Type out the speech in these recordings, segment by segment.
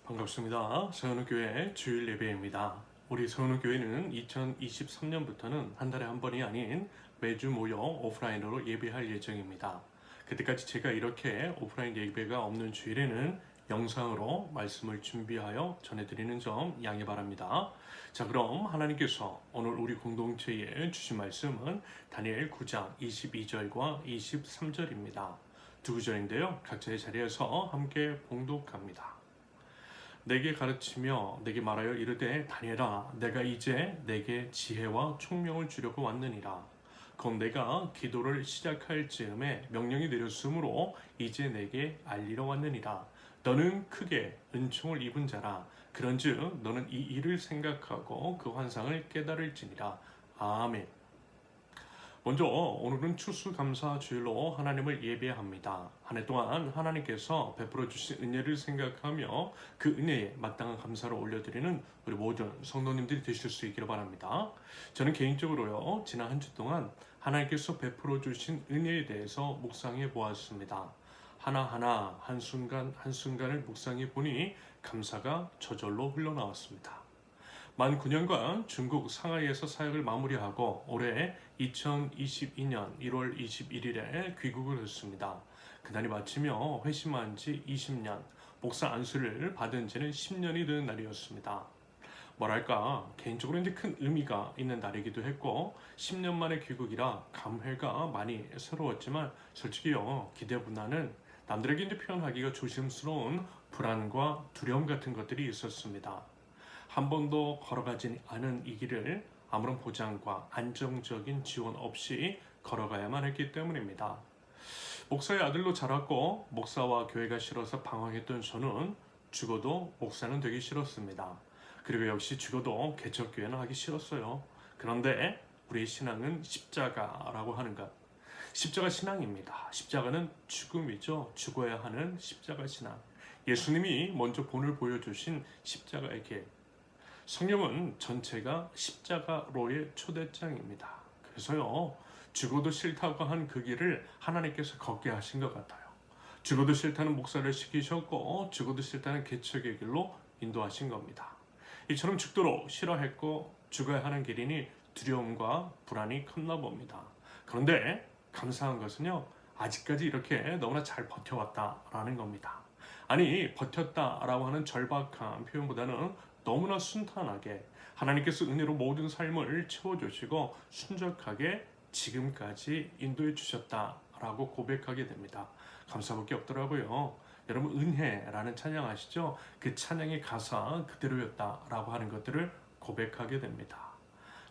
반갑습니다. 서현우교회 주일 예배입니다. 우리 서현우교회는 2023년부터는 한 달에 한 번이 아닌 매주 모여 오프라인으로 예배할 예정입니다. 그때까지 제가 이렇게 오프라인 예배가 없는 주일에는 영상으로 말씀을 준비하여 전해드리는 점 양해 바랍니다. 자, 그럼 하나님께서 오늘 우리 공동체에 주신 말씀은 다니엘 9장 22절과 23절입니다. 두 구절인데요. 각자의 자리에서 함께 봉독합니다. 내게 가르치며 내게 말하여 이르되 다니엘아 내가 이제 내게 지혜와 총명을 주려고 왔느니라. 곧 내가 기도를 시작할 즈음에 명령이 내렸으므로 이제 내게 알리러 왔느니라. 너는 크게 은총을 입은 자라. 그런즉 너는 이 일을 생각하고 그 환상을 깨달을지니라. 아멘. 먼저 오늘은 추수감사주일로 하나님을 예배합니다. 한 해 동안 하나님께서 베풀어 주신 은혜를 생각하며 그 은혜에 마땅한 감사를 올려드리는 우리 모든 성도님들이 되실 수 있기를 바랍니다. 저는 개인적으로요, 지난 한 주 동안 하나님께서 베풀어 주신 은혜에 대해서 묵상해 보았습니다. 하나하나 한순간 한순간을 묵상해 보니 감사가 저절로 흘러나왔습니다. 만 9년간 중국 상하이에서 사역을 마무리하고 올해 2022년 1월 21일에 귀국을 했습니다. 그날이 마치며 회심한 지 20년, 목사 안수를 받은 지는 10년이 된 날이었습니다. 뭐랄까 개인적으로 이제 큰 의미가 있는 날이기도 했고 10년 만의 귀국이라 감회가 많이 새로웠지만 솔직히요 기대보다는 남들에게 이제 표현하기가 조심스러운 불안과 두려움 같은 것들이 있었습니다. 한 번도 걸어가지 않은 이 길을 아무런 보장과 안정적인 지원 없이 걸어가야만 했기 때문입니다. 목사의 아들로 자랐고 목사와 교회가 싫어서 방황했던 저는 죽어도 목사는 되기 싫었습니다. 그리고 역시 죽어도 개척교회는 하기 싫었어요. 그런데 우리의 신앙은 십자가라고 하는 것. 십자가 신앙입니다. 십자가는 죽음이죠. 죽어야 하는 십자가 신앙. 예수님이 먼저 본을 보여주신 십자가의 길. 성경은 전체가 십자가로의 초대장입니다. 그래서요, 죽어도 싫다고 한 그 길을 하나님께서 걷게 하신 것 같아요. 죽어도 싫다는 목사를 시키셨고 죽어도 싫다는 개척의 길로 인도하신 겁니다. 이처럼 죽도록 싫어했고 죽어야 하는 길이니 두려움과 불안이 컸나 봅니다. 그런데 감사한 것은요, 아직까지 이렇게 너무나 잘 버텨왔다라는 겁니다. 아니, 버텼다라고 하는 절박한 표현보다는 너무나 순탄하게 하나님께서 은혜로 모든 삶을 채워주시고 순적하게 지금까지 인도해 주셨다라고 고백하게 됩니다. 감사할 게 없더라고요. 여러분 은혜라는 찬양 아시죠? 그 찬양의 가사 그대로였다라고 하는 것들을 고백하게 됩니다.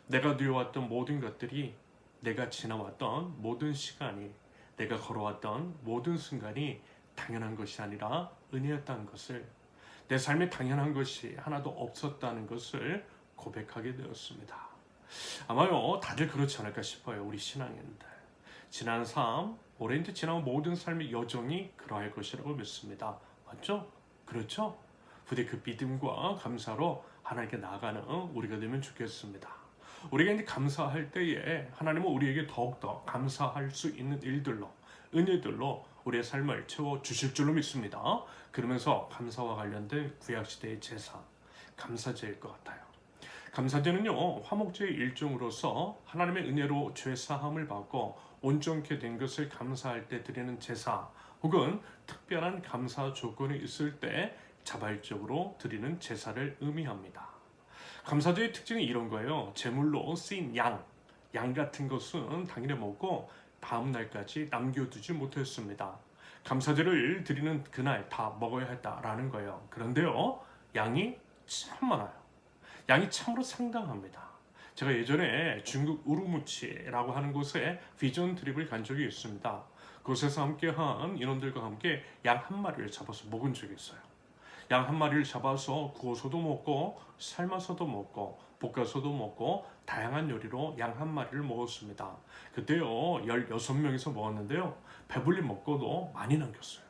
내가 누려왔던 모든 것들이, 내가 지나왔던 모든 시간이, 내가 걸어왔던 모든 순간이 당연한 것이 아니라 은혜였다는 것을, 내 삶에 당연한 것이 하나도 없었다는 것을 고백하게 되었습니다. 아마요 다들 그렇지 않을까 싶어요. 우리 신앙인들 지난 삶, 올해 이제 지난 모든 삶의 여정이 그러할 것이라고 믿습니다. 맞죠? 그렇죠? 부디 그 믿음과 감사로 하나님께 나아가는 우리가 되면 좋겠습니다. 우리가 이제 감사할 때에 하나님은 우리에게 더욱더 감사할 수 있는 일들로, 은혜들로 우리의 삶을 채워주실 줄로 믿습니다. 그러면서 감사와 관련된 구약시대의 제사, 감사제일 것 같아요. 감사제는요, 화목제의 일종으로서 하나님의 은혜로 죄사함을 받고 온전케 된 것을 감사할 때 드리는 제사, 혹은 특별한 감사 조건이 있을 때 자발적으로 드리는 제사를 의미합니다. 감사제의 특징이 이런 거예요. 제물로 쓰인 양 같은 것은 당일에 먹고 다음 날까지 남겨두지 못했습니다. 감사제를 드리는 그날 다 먹어야 했다라는 거예요. 그런데요, 양이 참 많아요. 양이 참으로 상당합니다. 제가 예전에 중국 우루무치라고 하는 곳에 비전 트립을 간 적이 있습니다. 그곳에서 함께한 인원들과 함께 양 한 마리를 잡아서 먹은 적이 있어요. 양 한 마리를 잡아서 구워서도 먹고 삶아서도 먹고 볶아서도 먹고 다양한 요리로 양 한 마리를 먹었습니다. 그때요 16명이서 먹었는데요, 배불리 먹고도 많이 남겼어요.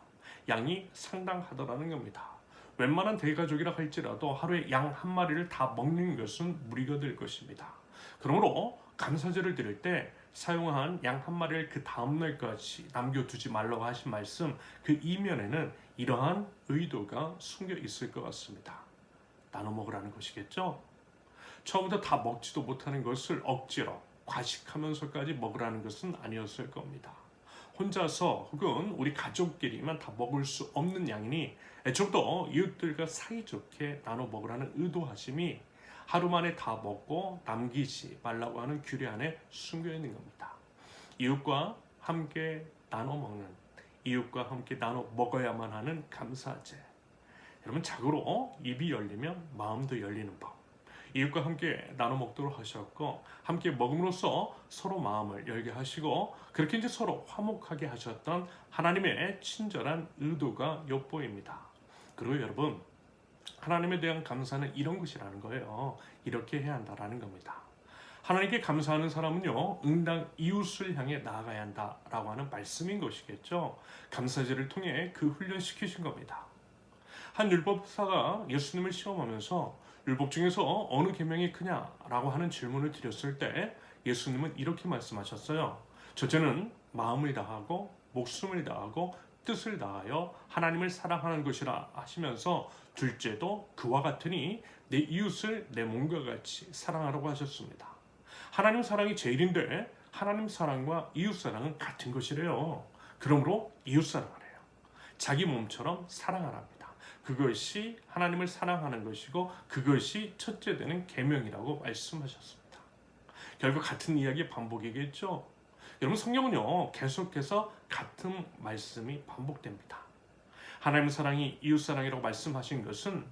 양이 상당하더라는 겁니다. 웬만한 대가족이라 할지라도 하루에 양 한 마리를 다 먹는 것은 무리가 될 것입니다. 그러므로 감사제를 드릴 때 사용한 양 한 마리를 그 다음날까지 남겨두지 말라고 하신 말씀, 그 이면에는 이러한 의도가 숨겨 있을 것 같습니다. 나눠 먹으라는 것이겠죠. 처음부터 다 먹지도 못하는 것을 억지로 과식하면서까지 먹으라는 것은 아니었을 겁니다. 혼자서 혹은 우리 가족끼리만 다 먹을 수 없는 양이니 좀 더 이웃들과 사이좋게 나눠 먹으라는 의도하심이 하루 만에 다 먹고 남기지 말라고 하는 규례 안에 숨겨 있는 겁니다. 이웃과 함께 나눠 먹는, 이웃과 함께 나눠 먹어야만 하는 감사제. 여러분, 자고로 입이 열리면 마음도 열리는 법. 이웃과 함께 나눠 먹도록 하셨고, 함께 먹음으로써 서로 마음을 열게 하시고, 그렇게 이제 서로 화목하게 하셨던 하나님의 친절한 의도가 엿보입니다. 그리고 여러분, 하나님에 대한 감사는 이런 것이라는 거예요. 이렇게 해야 한다라는 겁니다. 하나님께 감사하는 사람은요, 응당 이웃을 향해 나아가야 한다라고 하는 말씀인 것이겠죠. 감사제를 통해 그 훈련시키신 겁니다. 한 율법사가 예수님을 시험하면서 율법 중에서 어느 계명이 크냐라고 하는 질문을 드렸을 때 예수님은 이렇게 말씀하셨어요. 첫째는 마음을 다하고 목숨을 다하고 뜻을 다하여 하나님을 사랑하는 것이라 하시면서 둘째도 그와 같으니 내 이웃을 내 몸과 같이 사랑하라고 하셨습니다. 하나님 사랑이 제일인데 하나님 사랑과 이웃 사랑은 같은 것이래요. 그러므로 이웃 사랑하래요. 자기 몸처럼 사랑하랍니다. 그것이 하나님을 사랑하는 것이고 그것이 첫째 되는 계명이라고 말씀하셨습니다. 결국 같은 이야기의 반복이겠죠. 여러분, 성경은요 계속해서 같은 말씀이 반복됩니다. 하나님 사랑이 이웃 사랑이라고 말씀하신 것은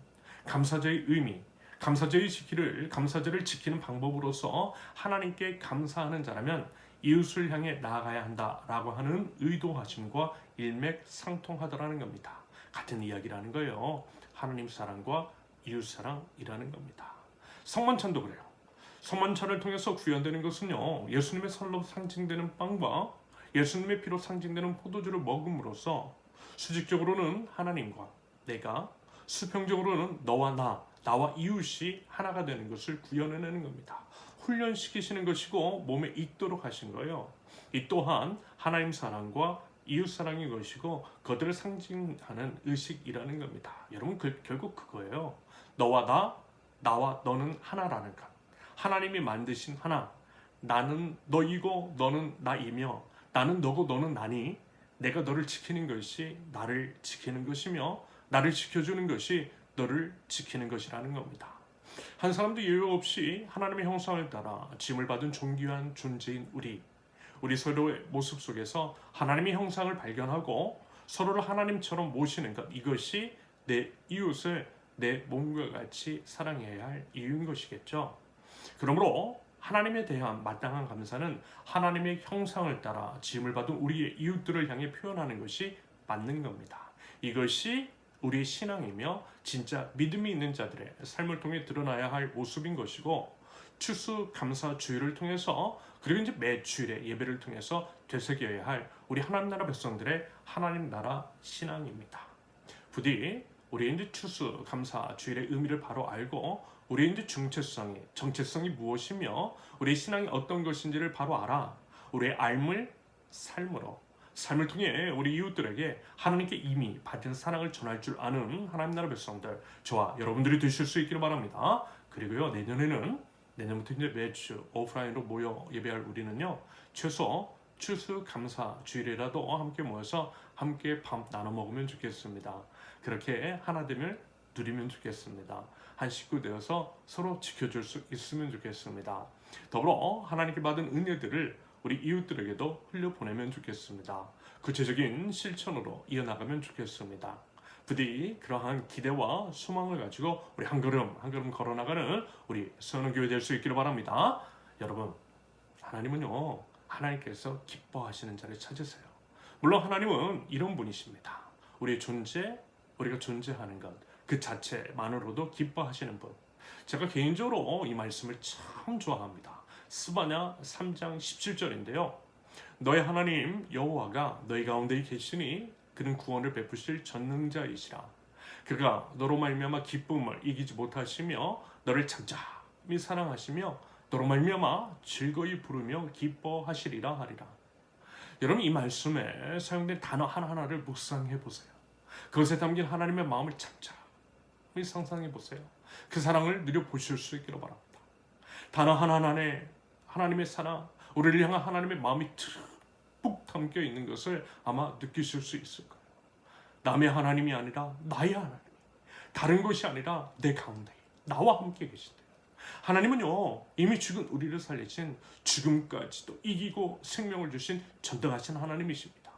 감사제의 의미, 감사제를 지키는 방법으로서 하나님께 감사하는 자라면 이웃을 향해 나아가야 한다라고 하는 의도하심과 일맥상통하더라는 겁니다. 같은 이야기라는 거예요. 하나님 사랑과 이웃 사랑이라는 겁니다. 성만찬도 그래요. 성만찬을 통해서 구현되는 것은요, 예수님의 살로 상징되는 빵과 예수님의 피로 상징되는 포도주를 먹음으로써 수직적으로는 하나님과 내가, 수평적으로는 너와 나와 이웃이 하나가 되는 것을 구현해내는 겁니다. 훈련시키시는 것이고 몸에 익도록 하신 거예요. 이 또한 하나님 사랑과 이웃 사랑인 것이고 그들을 상징하는 의식이라는 겁니다. 여러분, 결국 그거예요. 나와 너는 하나라는 것. 하나님이 만드신 하나. 나는 너이고 너는 나이며 나는 너고 너는 나니 내가 너를 지키는 것이 나를 지키는 것이며 나를 지켜주는 것이 너를 지키는 것이라는 겁니다. 한 사람도 예외 없이 하나님의 형상을 따라 지음을 받은 존귀한 존재인 우리 서로의 모습 속에서 하나님의 형상을 발견하고 서로를 하나님처럼 모시는 것, 이것이 내 이웃을 내 몸과 같이 사랑해야 할 이유인 것이겠죠. 그러므로 하나님에 대한 마땅한 감사는 하나님의 형상을 따라 지음을 받은 우리의 이웃들을 향해 표현하는 것이 맞는 겁니다. 이것이 우리의 신앙이며 진짜 믿음이 있는 자들의 삶을 통해 드러나야 할 모습인 것이고, 추수감사주일을 통해서 그리고 이제 매 주일의 예배를 통해서 되새겨야 할 우리 하나님 나라 백성들의 하나님 나라 신앙입니다. 부디 우리 이제 추수감사주일의 의미를 바로 알고 우리 이제 정체성이 무엇이며 우리 신앙이 어떤 것인지를 바로 알아 우리의 삶을 삶을 통해 우리 이웃들에게 하나님께 이미 받은 사랑을 전할 줄 아는 하나님 나라 백성들, 저와 여러분들이 되실 수 있기를 바랍니다. 그리고요, 내년부터 이제 매주 오프라인으로 모여 예배할 우리는요, 최소 추수감사주일이라도 함께 모여서 함께 밥 나눠 먹으면 좋겠습니다. 그렇게 하나됨을 누리면 좋겠습니다. 한 식구 되어서 서로 지켜줄 수 있으면 좋겠습니다. 더불어 하나님께 받은 은혜들을 우리 이웃들에게도 흘려보내면 좋겠습니다. 구체적인 실천으로 이어나가면 좋겠습니다. 부디 그러한 기대와 소망을 가지고 우리 한 걸음 한 걸음 걸어나가는 우리 선원교회 될 수 있기를 바랍니다. 여러분, 하나님은요, 하나님께서 기뻐하시는 자를 찾으세요. 물론 하나님은 이런 분이십니다. 우리가 존재하는 것 그 자체만으로도 기뻐하시는 분. 제가 개인적으로 이 말씀을 참 좋아합니다. 스바냐 3장 17절인데요. 너의 하나님 여호와가 너희 가운데 계시니 그는 구원을 베푸실 전능자이시라. 그가 너로 말미암아 기쁨을 이기지 못하시며 너를 잠잠히 사랑하시며 너로 말미암아 즐거이 부르며 기뻐하시리라 하리라. 여러분, 이 말씀에 사용된 단어 하나하나를 묵상해 보세요. 그것에 담긴 하나님의 마음을 잠잠히 상상해 보세요. 그 사랑을 누려보실 수 있기를 바랍니다. 단어 하나하나에 하나님의 사랑, 우리를 향한 하나님의 마음이 듬뿍 담겨 있는 것을 아마 느끼실 수 있을 거예요. 남의 하나님이 아니라 나의 하나님, 다른 것이 아니라 내 가운데 나와 함께 계신대요. 하나님은요, 이미 죽은 우리를 살리신, 죽음까지도 이기고 생명을 주신 전능하신 하나님이십니다.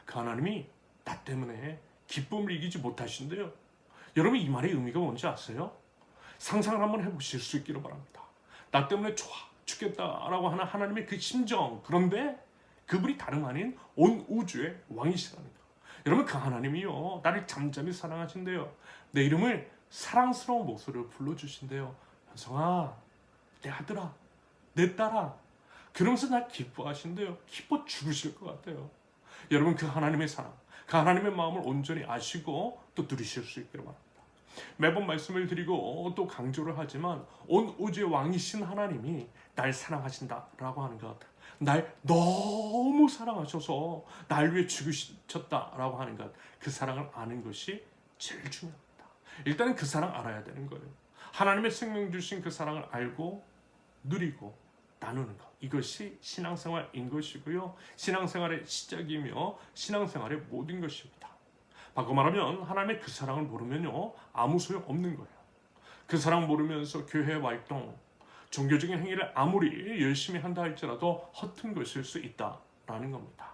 그 하나님이 나 때문에 기쁨을 이기지 못하신대요. 여러분, 이 말의 의미가 뭔지 아세요? 상상을 한번 해보실 수 있기를 바랍니다. 나 때문에 좋아 죽겠다라고 하는 하나님의 그 심정, 그런데 그분이 다름 아닌 온 우주의 왕이시라는 거. 여러분, 그 하나님이요, 나를 잠잠히 사랑하신대요. 내 이름을 사랑스러운 목소리로 불러주신대요. 현성아, 내 아들아, 내 딸아. 그러면서 날 기뻐하신대요. 기뻐 죽으실 것 같아요. 여러분, 그 하나님의 사랑, 그 하나님의 마음을 온전히 아시고 또 누리실 수 있기를 바랍니다. 매번 말씀을 드리고 또 강조를 하지만 온 우주의 왕이신 하나님이 날 사랑하신다라고 하는 것, 날 너무 사랑하셔서 날 위해 죽으셨다라고 하는 것, 그 사랑을 아는 것이 제일 중요합니다. 일단은 그 사랑 알아야 되는 거예요. 하나님의 생명 주신 그 사랑을 알고 누리고 나누는 것, 이것이 신앙생활인 것이고요, 신앙생활의 시작이며 신앙생활의 모든 것입니다. 바꿔 말하면 하나님의 그 사랑을 모르면요, 아무 소용 없는 거예요. 그 사랑 모르면서 교회 활동, 종교적인 행위를 아무리 열심히 한다 할지라도 허튼 것일 수 있다라는 겁니다.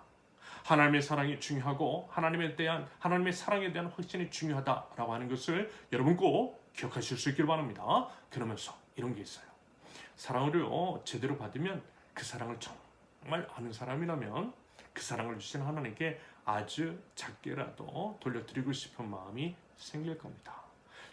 하나님의 사랑이 중요하고 하나님의 사랑에 대한 확신이 중요하다라고 하는 것을 여러분 꼭 기억하실 수 있길 바랍니다. 그러면서 이런 게 있어요. 사랑을 제대로 받으면, 그 사랑을 정말 아는 사람이라면 그 사랑을 주신 하나님께 아주 작게라도 돌려드리고 싶은 마음이 생길 겁니다.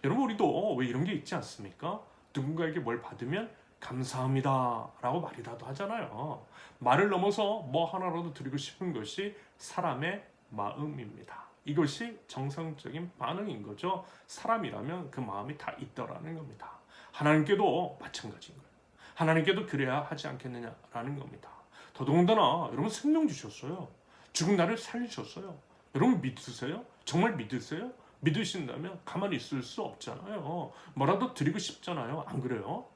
여러분, 우리도 왜 이런 게 있지 않습니까? 누군가에게 뭘 받으면 감사합니다 라고 말이라도 하잖아요. 말을 넘어서 뭐 하나라도 드리고 싶은 것이 사람의 마음입니다. 이것이 정상적인 반응인 거죠. 사람이라면 그 마음이 다 있더라는 겁니다. 하나님께도 마찬가지인 거예요. 하나님께도 그래야 하지 않겠느냐라는 겁니다. 더더군다나 여러분, 생명 주셨어요. 죽은 나를 살리셨어요. 여러분, 믿으세요? 정말 믿으세요? 믿으신다면 가만히 있을 수 없잖아요. 뭐라도 드리고 싶잖아요. 안 그래요?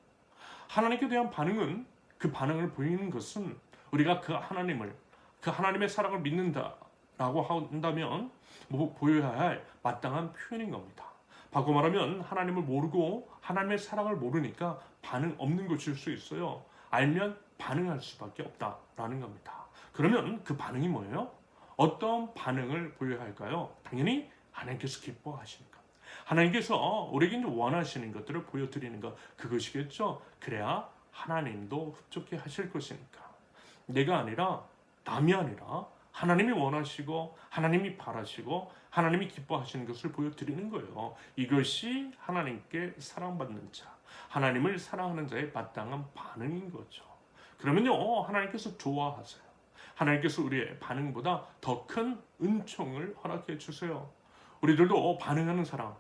하나님께 대한 반응은, 그 반응을 보이는 것은 우리가 그 하나님의 사랑을 믿는다라고 한다면 보여야 할 마땅한 표현인 겁니다. 바꿔 말하면 하나님을 모르고 하나님의 사랑을 모르니까 반응 없는 것일 수 있어요. 알면 반응할 수밖에 없다라는 겁니다. 그러면 그 반응이 뭐예요? 어떤 반응을 보여야 할까요? 당연히 하나님께서 기뻐하시는 것, 하나님께서 우리에게 원하시는 것들을 보여드리는 것, 그것이겠죠. 그래야 하나님도 흡족해 하실 것이니까. 내가 아니라, 남이 아니라 하나님이 원하시고 하나님이 바라시고 하나님이 기뻐하시는 것을 보여드리는 거예요. 이것이 하나님께 사랑받는 자, 하나님을 사랑하는 자의 마땅한 반응인 거죠. 그러면요, 하나님께서 좋아하세요. 하나님께서 우리의 반응보다 더 큰 은총을 허락해 주세요. 우리들도 반응하는 사람,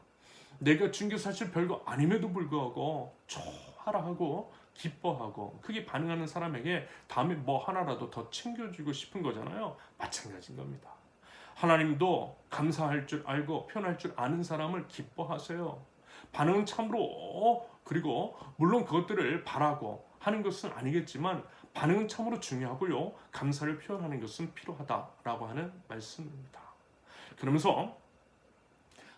내가 준 게 사실 별거 아님에도 불구하고 좋아라 하고 기뻐하고 크게 반응하는 사람에게 다음에 뭐 하나라도 더 챙겨주고 싶은 거잖아요. 마찬가지인 겁니다. 하나님도 감사할 줄 알고 표현할 줄 아는 사람을 기뻐하세요. 반응은 참으로, 그리고 물론 그것들을 바라고 하는 것은 아니겠지만 반응은 참으로 중요하고요, 감사를 표현하는 것은 필요하다라고 하는 말씀입니다. 그러면서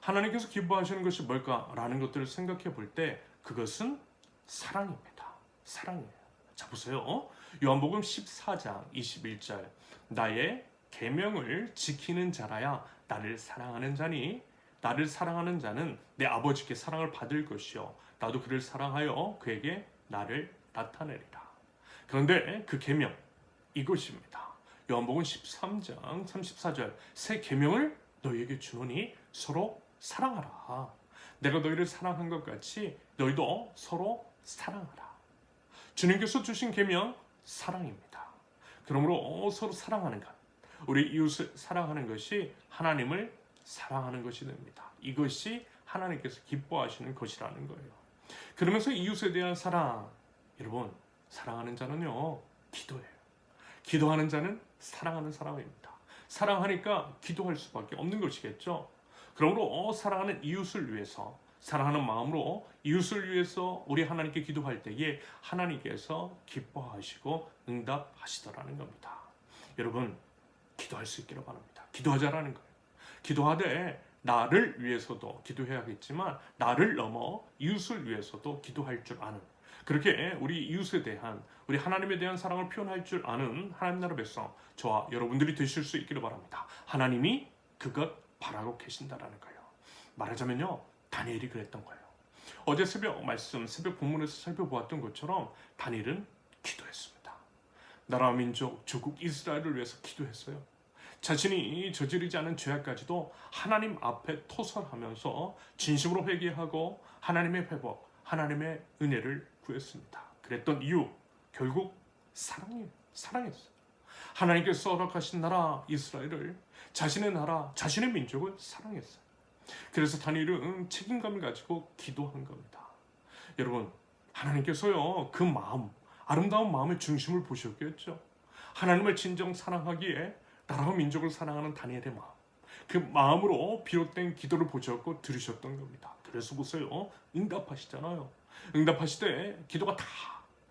하나님께서 기뻐하시는 것이 뭘까라는 것들을 생각해 볼 때 그것은 사랑입니다. 사랑이에요. 자, 보세요. 요한복음 14장 21절, 나의 계명을 지키는 자라야 나를 사랑하는 자니, 나를 사랑하는 자는 내 아버지께 사랑을 받을 것이요 나도 그를 사랑하여 그에게 나를 나타내리라. 그런데 그 계명, 이것입니다. 요한복음 13장 34절, 새 계명을 너희에게 주노니 서로 사랑하라. 내가 너희를 사랑한 것 같이 너희도 서로 사랑하라. 주님께서 주신 계명, 사랑입니다. 그러므로 서로 사랑하는 것, 우리 이웃을 사랑하는 것이 하나님을 사랑하는 것이 됩니다. 이것이 하나님께서 기뻐하시는 것이라는 거예요. 그러면서 이웃에 대한 사랑, 여러분, 사랑하는 자는요, 기도해요. 기도하는 자는 사랑하는 사람입니다. 사랑하니까 기도할 수밖에 없는 것이겠죠. 그러므로 사랑하는 이웃을 위해서, 사랑하는 마음으로 이웃을 위해서 우리 하나님께 기도할 때에 하나님께서 기뻐하시고 응답하시더라는 겁니다. 여러분, 기도할 수 있기를 바랍니다. 기도하자라는 거예요. 기도하되 나를 위해서도 기도해야겠지만 나를 넘어 이웃을 위해서도 기도할 줄 아는, 그렇게 우리 이웃에 대한, 우리 하나님에 대한 사랑을 표현할 줄 아는 하나님 나라 백성, 저와 여러분들이 되실 수 있기를 바랍니다. 하나님이 그것 바라고 계신다라는 거예요. 말하자면요, 다니엘이 그랬던 거예요. 어제 새벽 말씀, 새벽 본문에서 살펴보았던 것처럼 다니엘은 기도했습니다. 나라와 민족, 조국 이스라엘을 위해서 기도했어요. 자신이 저지르지 않은 죄악까지도 하나님 앞에 토설하면서 진심으로 회개하고 하나님의 회복, 하나님의 은혜를 구했습니다. 그랬던 이유, 결국 사랑이에요. 사랑했어요. 하나님께서 허락하신 나라 이스라엘을, 자신의 나라, 자신의 민족을 사랑했어요. 그래서 다니엘은 책임감을 가지고 기도한 겁니다. 여러분, 하나님께서요, 그 마음, 아름다운 마음의 중심을 보셨겠죠. 하나님을 진정 사랑하기에 나라와 민족을 사랑하는 다니엘의 마음, 그 마음으로 비롯된 기도를 보셨고 들으셨던 겁니다. 그래서 보세요, 응답하시잖아요. 응답하시되 기도가 다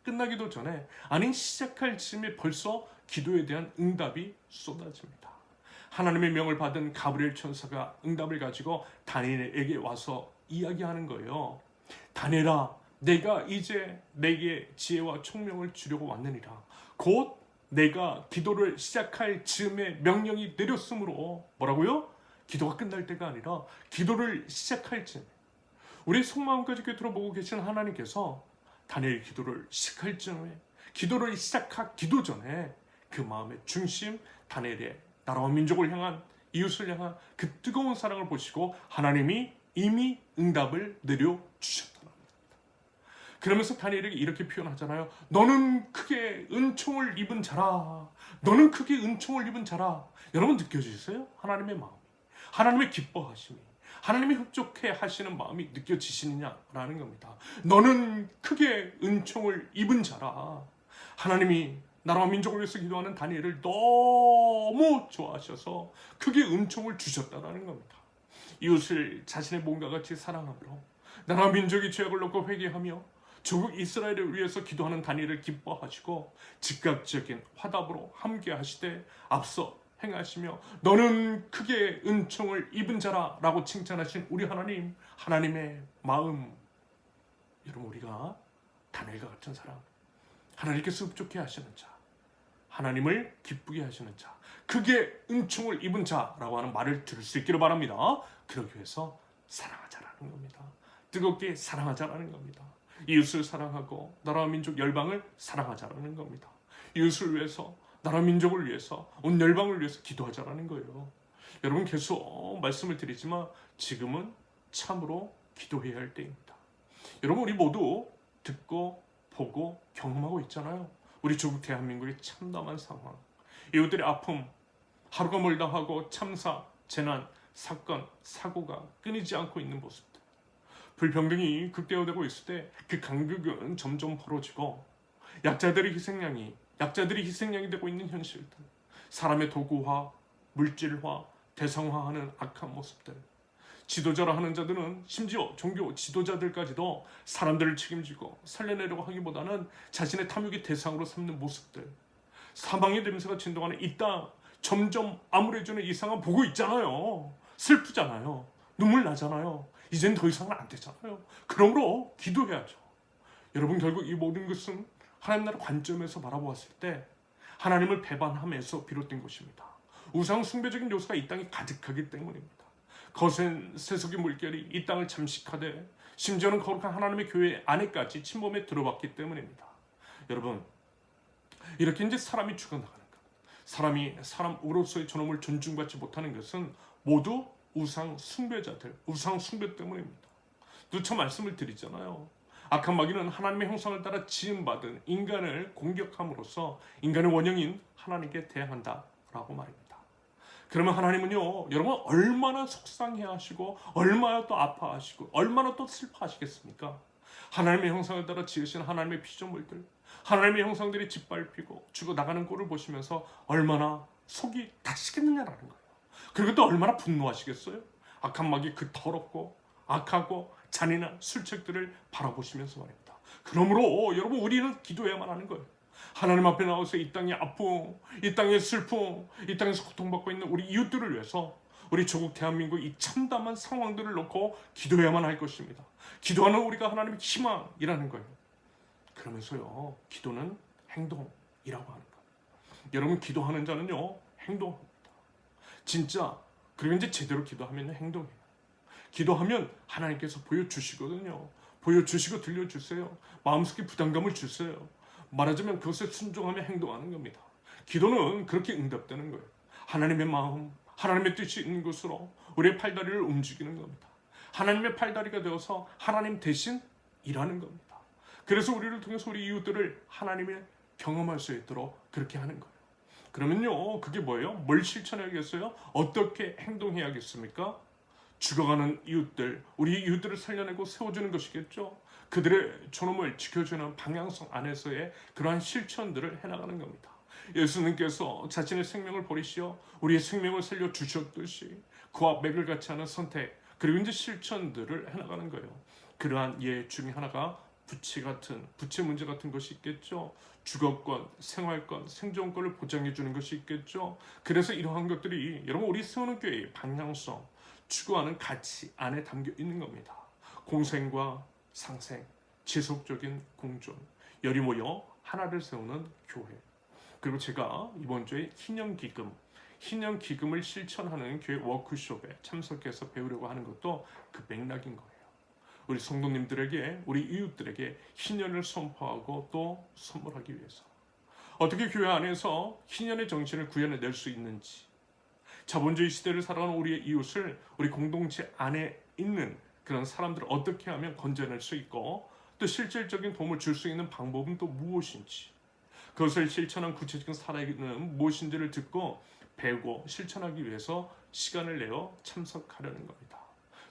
끝나기도 전에, 아닌 시작할 즈음에 벌써 기도에 대한 응답이 쏟아집니다. 하나님의 명을 받은 가브리엘 천사가 응답을 가지고 다니엘에게 와서 이야기하는 거예요. 다니엘아, 내가 이제 내게 지혜와 총명을 주려고 왔느니라. 곧 내가 기도를 시작할 즈음에 명령이 내렸으므로, 뭐라고요? 기도가 끝날 때가 아니라 기도를 시작할 즈음에, 우리 속마음까지 꿰뚫어 보고 계신 하나님께서 다니엘 기도를 시작할 즈음에, 기도를 시작하기도 전에 그 마음의 중심, 다니엘의 나라와 민족을 향한, 이웃을 향한 그 뜨거운 사랑을 보시고 하나님이 이미 응답을 내려주셨다. 그러면서 다니엘에게 이렇게 표현하잖아요. 너는 크게 은총을 입은 자라. 너는 크게 은총을 입은 자라. 여러분 느껴지세요? 하나님의 마음이, 하나님의 기뻐하심이, 하나님이 흡족해 하시는 마음이 느껴지시느냐라는 겁니다. 너는 크게 은총을 입은 자라. 하나님이 나라와 민족을 위해서 기도하는 다니엘을 너무 좋아하셔서 크게 은총을 주셨다는 겁니다. 이웃을 자신의 몸과 같이 사랑함으로 나라와 민족이 죄악을 놓고 회개하며 조국 이스라엘을 위해서 기도하는 다니엘을 기뻐하시고 즉각적인 화답으로 함께 하시되 앞서 행하시며 너는 크게 은총을 입은 자라 라고 칭찬하신 우리 하나님, 하나님의 마음. 여러분, 우리가 다니엘과 같은 사람, 하나님께서 흡족해 하시는 자, 하나님을 기쁘게 하시는 자, 크게 은총을 입은 자라고 하는 말을 들을 수 있기를 바랍니다. 그러기 위해서 사랑하자라는 겁니다. 뜨겁게 사랑하자라는 겁니다. 이웃을 사랑하고 나라와 민족 열방을 사랑하자라는 겁니다. 이웃을 위해서, 나라 민족을 위해서, 온 열방을 위해서 기도하자라는 거예요. 여러분, 계속 말씀을 드리지만 지금은 참으로 기도해야 할 때입니다. 여러분, 우리 모두 듣고 보고 경험하고 있잖아요. 우리 조국 대한민국의 참담한 상황, 이웃들의 아픔, 하루가 멀다 하고 참사, 재난, 사건, 사고가 끊이지 않고 있는 모습들, 불평등이 극대화되고 있을 때 그 간극은 점점 벌어지고 약자들의 희생양이 되고 있는 현실들, 사람의 도구화, 물질화, 대상화하는 악한 모습들, 지도자라 하는 자들은 심지어 종교 지도자들까지도 사람들을 책임지고 살려내려고 하기보다는 자신의 탐욕의 대상으로 삼는 모습들, 사망의 냄새가 진동하는 이 땅, 점점 암울해지는 이 상황 보고 있잖아요. 슬프잖아요. 눈물 나잖아요. 이젠 더 이상은 안 되잖아요. 그러므로 기도해야죠. 여러분, 결국 이 모든 것은 하나님 나라 관점에서 바라보았을 때 하나님을 배반함에서 비롯된 것입니다. 우상 숭배적인 요소가 이 땅에 가득하기 때문입니다. 거센 세속의 물결이 이 땅을 잠식하되 심지어는 거룩한 하나님의 교회 안에까지 침범에 들어왔기 때문입니다. 여러분, 이렇게 이제 사람이 죽어나가는 것, 사람이 사람으로서의 존엄을 존중받지 못하는 것은 모두 우상 숭배자들, 우상 숭배 때문입니다. 누차 말씀을 드리잖아요. 악한 마귀는 하나님의 형상을 따라 지음받은 인간을 공격함으로써 인간의 원형인 하나님께 대항한다라고 말입니다. 그러면 하나님은요, 여러분 얼마나 속상해하시고 얼마나 또 아파하시고 얼마나 또 슬퍼하시겠습니까? 하나님의 형상을 따라 지으신 하나님의 피조물들, 하나님의 형상들이 짓밟히고 죽어나가는 꼴을 보시면서 얼마나 속이 타시겠느냐라는 거예요. 그리고 또 얼마나 분노하시겠어요? 악한 마귀 그 더럽고 악하고 잔인한 술책들을 바라보시면서 말입니다. 그러므로 여러분 우리는 기도해야만 하는 거예요. 하나님 앞에 나와서 이 땅의 아픔, 이 땅의 슬픔, 이 땅에서 고통받고 있는 우리 이웃들을 위해서 우리 조국 대한민국 이 참담한 상황들을 놓고 기도해야만 할 것입니다. 기도하는 우리가 하나님의 희망이라는 거예요. 그러면서요, 기도는 행동이라고 하는 거예요. 여러분 기도하는 자는요, 행동합니다. 진짜 그리고 이제 제대로 기도하면 행동이에요. 기도하면 하나님께서 보여주시거든요. 보여주시고 들려주세요. 마음속에 부담감을 주세요. 말하자면 그것에 순종하며 행동하는 겁니다. 기도는 그렇게 응답되는 거예요. 하나님의 마음, 하나님의 뜻이 있는 것으로 우리의 팔다리를 움직이는 겁니다. 하나님의 팔다리가 되어서 하나님 대신 일하는 겁니다. 그래서 우리를 통해서 우리 이웃들을 하나님의 경험할 수 있도록 그렇게 하는 거예요. 그러면요, 그게 뭐예요? 뭘 실천해야겠어요? 어떻게 행동해야겠습니까? 죽어가는 이웃들, 우리 이웃들을 살려내고 세워주는 것이겠죠. 그들의 존엄을 지켜주는 방향성 안에서의 그러한 실천들을 해나가는 겁니다. 예수님께서 자신의 생명을 버리시어 우리의 생명을 살려주셨듯이 그와 맥을 같이 하는 선택, 그리고 이제 실천들을 해나가는 거예요. 그러한 예 중에 하나가 부채 문제 같은 것이 있겠죠. 주거권, 생활권, 생존권을 보장해 주는 것이 있겠죠. 그래서 이러한 것들이 여러분 우리 세우는 교회의 방향성, 추구하는 가치 안에 담겨 있는 겁니다. 공생과 상생, 지속적인 공존, 열이 모여 하나를 세우는 교회. 그리고 제가 이번 주에 희년기금을 실천하는 교회 워크숍에 참석해서 배우려고 하는 것도 그 맥락인 거예요. 우리 성도님들에게, 우리 이웃들에게 희년을 선포하고 또 선물하기 위해서 어떻게 교회 안에서 희년의 정신을 구현해낼 수 있는지, 자본주의 시대를 살아가는 우리의 이웃을 우리 공동체 안에 있는 그런 사람들을 어떻게 하면 건져낼 수 있고 또 실질적인 도움을 줄 수 있는 방법은 또 무엇인지, 그것을 실천한 구체적인 사례는 무엇인지를 듣고 배우고 실천하기 위해서 시간을 내어 참석하려는 겁니다.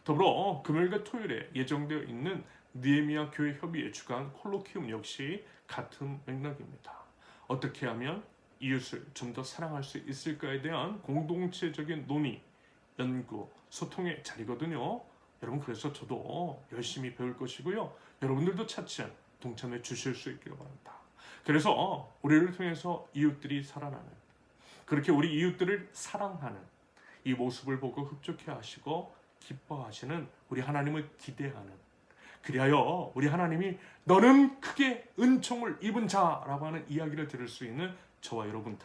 더불어 금요일과 토요일에 예정되어 있는 느헤미야 교회 협의회 주간 콜로키움 역시 같은 맥락입니다. 어떻게 하면 이웃을 좀 더 사랑할 수 있을까에 대한 공동체적인 논의, 연구, 소통의 자리거든요. 여러분 그래서 저도 열심히 배울 것이고요. 여러분들도 차츰 동참해 주실 수 있기를 바랍니다. 그래서 우리를 통해서 이웃들이 살아나는, 그렇게 우리 이웃들을 사랑하는 이 모습을 보고 흡족해 하시고 기뻐하시는 우리 하나님을 기대하는, 그리하여 우리 하나님이 너는 크게 은총을 입은 자라고 하는 이야기를 들을 수 있는 저와 여러분들,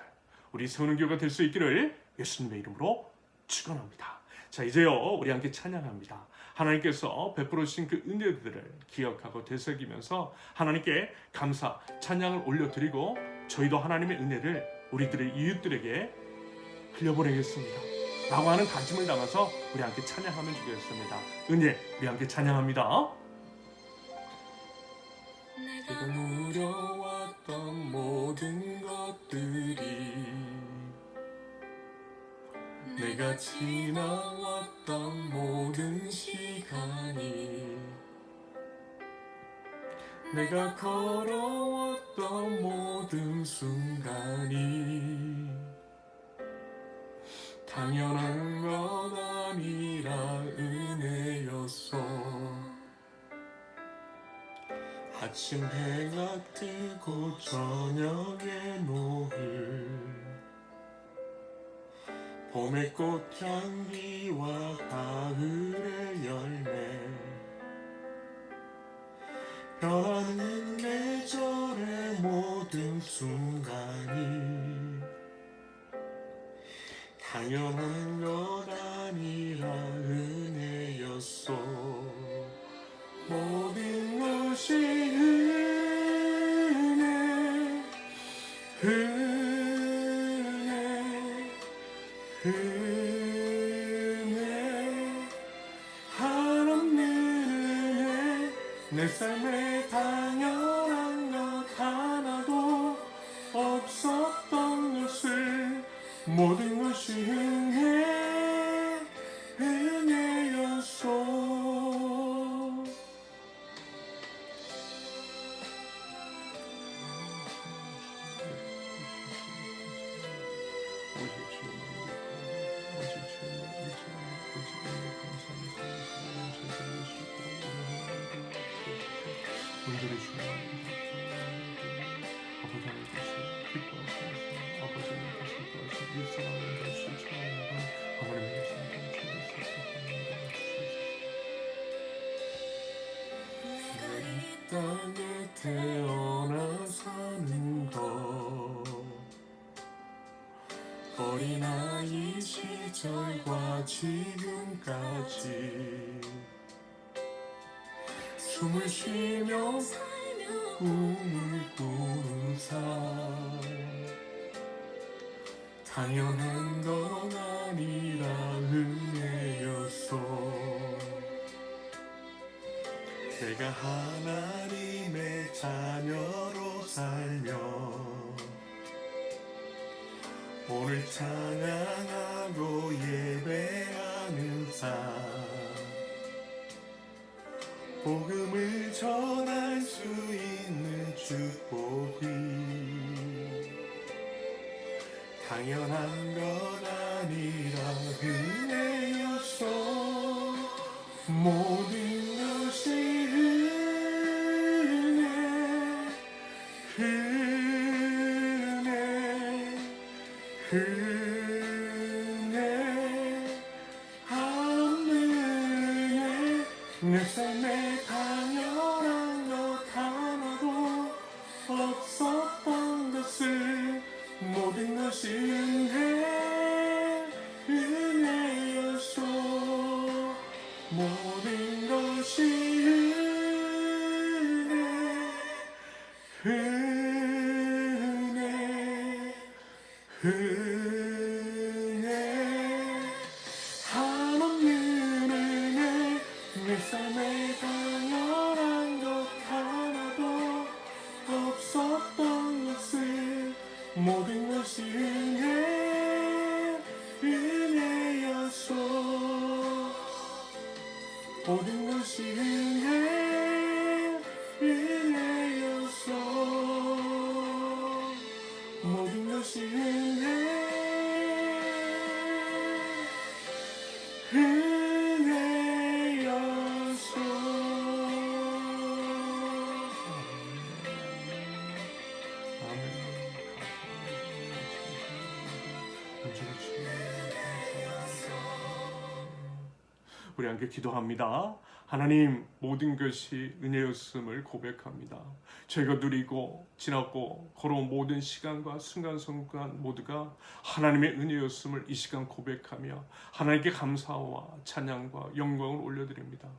우리 세우는 교회가 될 수 있기를 예수님의 이름으로 축원합니다. 자, 이제요 우리 함께 찬양합니다. 하나님께서 베풀어 주신 그 은혜들을 기억하고 되새기면서 하나님께 감사 찬양을 올려드리고 저희도 하나님의 은혜를 우리들의 이웃들에게 흘려보내겠습니다 라고 하는 다짐을 담아서 우리 함께 찬양하면 좋겠습니다. 은혜, 우리 함께 찬양합니다. 내가 누려왔던 모든 것들이, 내가 지나왔던 모든 시간이, 내가 걸어왔던 모든 순간이 당연한 것 아니라 은혜였어. 아침 해가 뜨고 저녁에 노을, 봄의 꽃향기와 가을의 열매, 변하는 계절의 모든 순간이 당연한 것 아니라 은혜였어. 모든 것이 은혜, 은혜, 한없는 은혜, 내 삶에 당연한 것 하나도 없었던 것을, 모든 것이 은혜였어. 태어나 사는 것 어린아이 시절과 지금까지 숨을 쉬며 꿈을 꾸는 삶 당연한 건 아니라 은혜였어. 내가 하나님의 자녀로 살며 오늘 찬양하고 예배하는 삶 복음을 전할 수 있는 축복이 당연한 건 아니라 은혜였어. 모든 것이 은혜 하늘에 내 삶에 당연한 것 하나도 없었던 것을 모든 것이 은혜였어. 모든 것이 은혜 한없는 은혜 내 삶에 당연한 것 하나도 없었던 것을 모든 것이 은혜였어. 모든 것이 은혜였어. 모든 것이 은혜였어. 아멘. 우리 함께 기도합니다. 하나님, 모든 것이 은혜였음을 고백합니다. 저희가 누리고 지났고 걸어온 모든 시간과 순간순간 모두가 하나님의 은혜였음을 이 시간 고백하며 하나님께 감사와 찬양과 영광을 올려드립니다.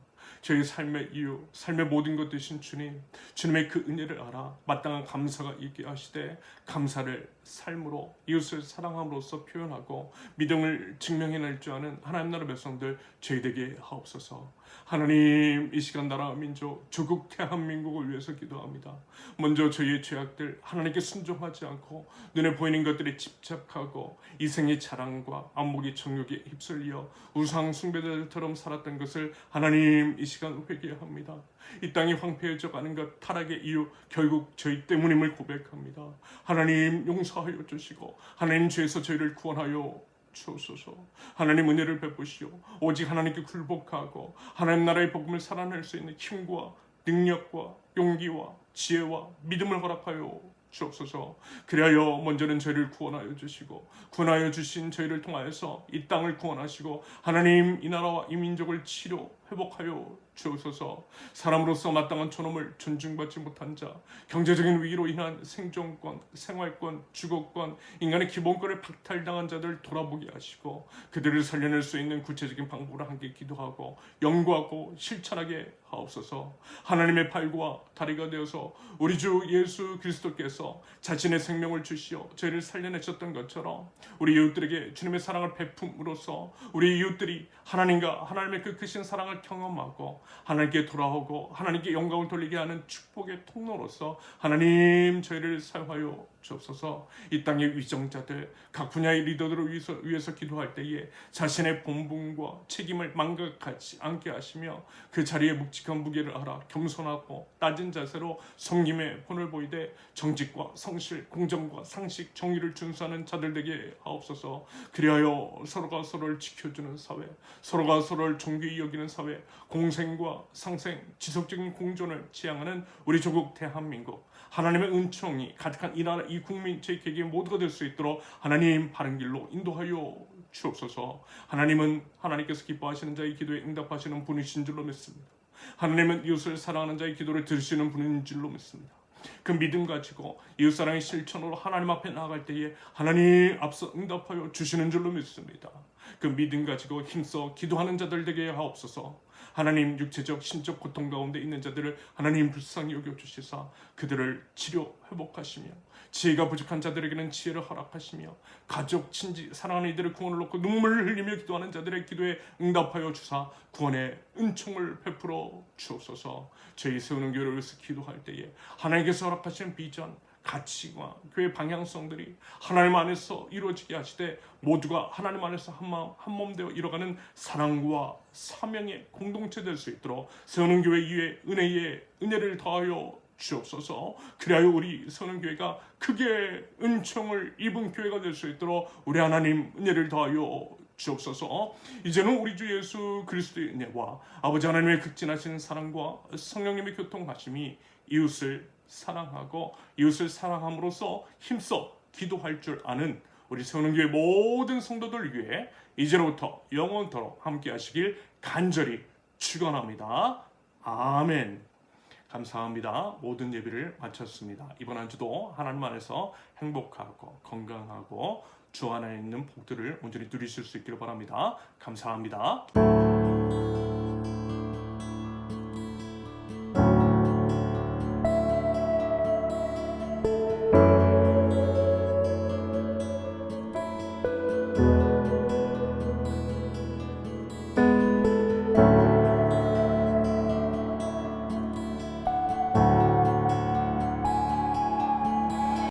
저희 삶의 이유, 삶의 모든 것 되신 주님, 주님의 그 은혜를 알아 마땅한 감사가 있게 하시되 감사를 삶으로 이웃을 사랑함으로써 표현하고 믿음을 증명해낼 줄 아는 하나님 나라 백성들 저희 되게 하옵소서. 하나님, 이 시간 나라 민족 조국 대한민국을 위해서 기도합니다. 먼저 저희의 죄악들 하나님께 순종하지 않고 눈에 보이는 것들에 집착하고 이생의 자랑과 안목의 정욕에 휩쓸려 우상 숭배자들처럼 살았던 것을 하나님 이 시간 회개합니다. 이 땅이 황폐해져 가는 것 타락의 이유 결국 저희 때문임을 고백합니다. 하나님 용서하여 주시고 하나님 죄에서 저희를 구원하여 주옵소서. 하나님 은혜를 베푸시오. 오직 하나님께 굴복하고 하나님 나라의 복음을 살아낼 수 있는 힘과 능력과 용기와 지혜와 믿음을 허락하여 주옵소서. 그리하여 먼저는 저희를 구원하여 주시고 구원하여 주신 저희를 통하여서 이 땅을 구원하시고 하나님 이 나라와 이 민족을 치료 회복하여 주옵소서. 사람으로서 마땅한 존엄을 존중받지 못한 자, 경제적인 위기로 인한 생존권, 생활권, 주거권, 인간의 기본권을 박탈당한 자들을 돌아보게 하시고 그들을 살려낼 수 있는 구체적인 방법을 함께 기도하고 연구하고 실천하게 하옵소서. 하나님의 팔과 다리가 되어서 우리 주 예수 그리스도께서 자신의 생명을 주시어 저희를 살려내셨던 것처럼 우리 이웃들에게 주님의 사랑을 베품으로써 우리 이웃들이 하나님과 하나님의 그 크신 사랑을 경험하고 하나님께 돌아오고 하나님께 영광을 돌리게 하는 축복의 통로로서 하나님 저희를 사용하여 주옵소서. 이 땅의 위정자들 각 분야의 리더들을 위해서 기도할 때에 자신의 본분과 책임을 망각하지 않게 하시며 그 자리에 묵직한 무게를 알아 겸손하고 낮은 자세로 섬김의 본을 보이되 정직과 성실, 공정과 상식, 정의를 준수하는 자들 되게 하옵소서. 그리하여 서로가 서로를 지켜주는 사회, 서로가 서로를 존귀히 여기는 사회, 공생과 상생, 지속적인 공존을 지향하는 우리 조국 대한민국, 하나님의 은총이 가득한 이 나라 이 국민 제 개개 모두가 될 수 있도록 하나님 바른 길로 인도하여 주옵소서. 하나님은 하나님께서 기뻐하시는 자의 기도에 응답하시는 분이신 줄로 믿습니다. 하나님은 이웃을 사랑하는 자의 기도를 들으시는 분인 줄로 믿습니다. 그 믿음 가지고 이웃사랑의 실천으로 하나님 앞에 나아갈 때에 하나님 앞서 응답하여 주시는 줄로 믿습니다. 그 믿음 가지고 힘써 기도하는 자들 되게 하옵소서. 하나님 육체적 신적 고통 가운데 있는 자들을 하나님 불쌍히 여겨주시사 그들을 치료 회복하시며 지혜가 부족한 자들에게는 지혜를 허락하시며 가족 친지 사랑하는 이들의 구원을 놓고 눈물을 흘리며 기도하는 자들의 기도에 응답하여 주사 구원의 은총을 베풀어 주옵소서. 저희 세우는 교회를 위해서 기도할 때에 하나님께서 허락하신 비전 가치와 교회 방향성들이 하나님 안에서 이루어지게 하시되 모두가 하나님 안에서 한몸 되어 이뤄가는 사랑과 사명의 공동체 될 수 있도록 세우는 교회 위에 은혜를 더하여 주옵소서. 그리하여 우리 세우는 교회가 크게 은총을 입은 교회가 될 수 있도록 우리 하나님 은혜를 더하여 주옵소서. 이제는 우리 주 예수 그리스도의 은혜와 아버지 하나님의 극진하신 사랑과 성령님의 교통하심이 이웃을 사랑하고 이웃을 사랑함으로써 힘써 기도할 줄 아는 우리 세우는 교회 모든 성도들 위해 이제로부터 영원토록 함께 하시길 간절히 축원합니다. 아멘. 감사합니다. 모든 예배를 마쳤습니다. 이번 한 주도 하나님 안에서 행복하고 건강하고 주 안에 있는 복들을 온전히 누리실 수 있기를 바랍니다. 감사합니다.